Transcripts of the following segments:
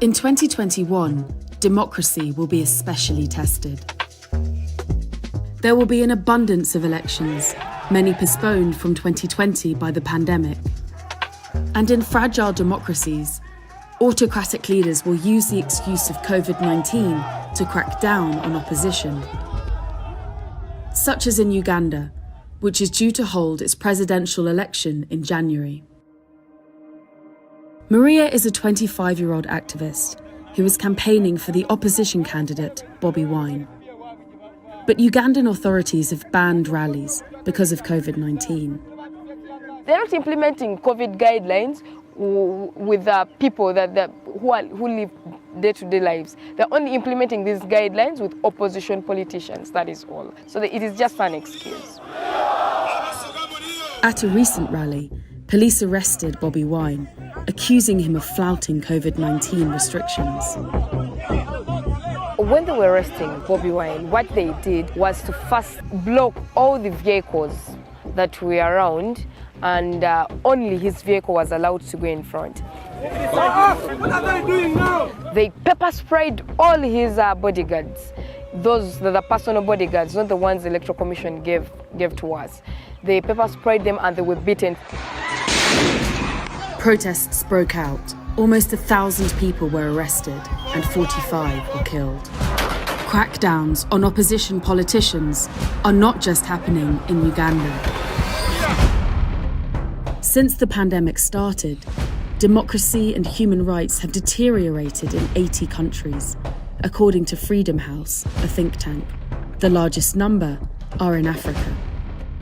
In 2021, democracy will be especially tested. There will be an abundance of elections, many postponed from 2020 by the pandemic. And in fragile democracies, autocratic leaders will use the excuse of COVID-19 to crack down on opposition. Such as in Uganda, which is due to hold its presidential election in January. Maria is a 25-year-old activist who was campaigning for the opposition candidate, Bobi Wine. But Ugandan authorities have banned rallies because of COVID-19. They're not implementing COVID guidelines with people who live day-to-day lives. They're only implementing these guidelines with opposition politicians, that is all. So it is just an excuse. At a recent rally, police arrested Bobi Wine, accusing him of flouting COVID-19 restrictions. When they were arresting Bobi Wine, what they did was to first block all the vehicles that were around, and only his vehicle was allowed to go in front. What are they doing now? They pepper sprayed all his bodyguards. Those are the personal bodyguards, not the ones the Electoral Commission gave to us. They pepper sprayed them and they were beaten. Protests broke out. Almost 1,000 people were arrested and 45 were killed. Crackdowns on opposition politicians are not just happening in Uganda. Since the pandemic started, democracy and human rights have deteriorated in 80 countries, according to Freedom House, a think tank. The largest number are in Africa.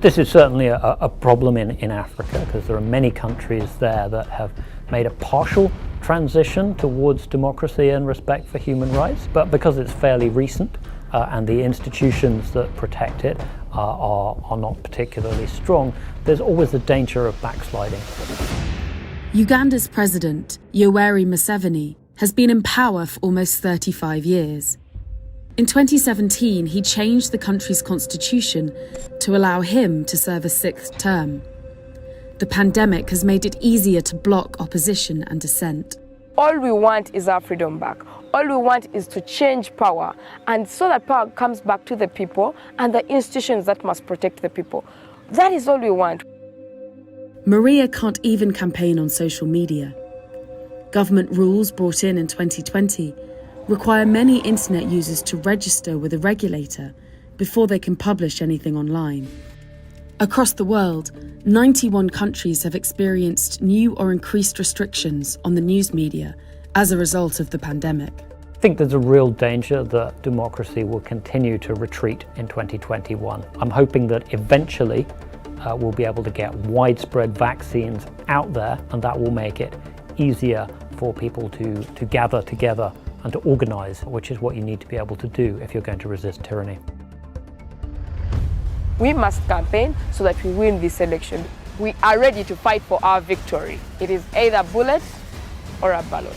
This is certainly a problem in Africa, because there are many countries there that have made a partial transition towards democracy and respect for human rights, but because it's fairly recent and the institutions that protect it are not particularly strong, there's always the danger of backsliding. Uganda's president, Yoweri Museveni, has been in power for almost 35 years. In 2017, he changed the country's constitution to allow him to serve a 6th term. The pandemic has made it easier to block opposition and dissent. All we want is our freedom back. All we want is to change power, and so that power comes back to the people and the institutions that must protect the people. That is all we want. Maria can't even campaign on social media. Government rules brought in 2020 require many internet users to register with a regulator before they can publish anything online. Across the world, 91 countries have experienced new or increased restrictions on the news media as a result of the pandemic. I think there's a real danger that democracy will continue to retreat in 2021. I'm hoping that eventually we'll be able to get widespread vaccines out there, and that will make it easier for people to gather together and to organise, which is what you need to be able to do if you're going to resist tyranny. We must campaign so that we win this election. We are ready to fight for our victory. It is either bullet or a ballot.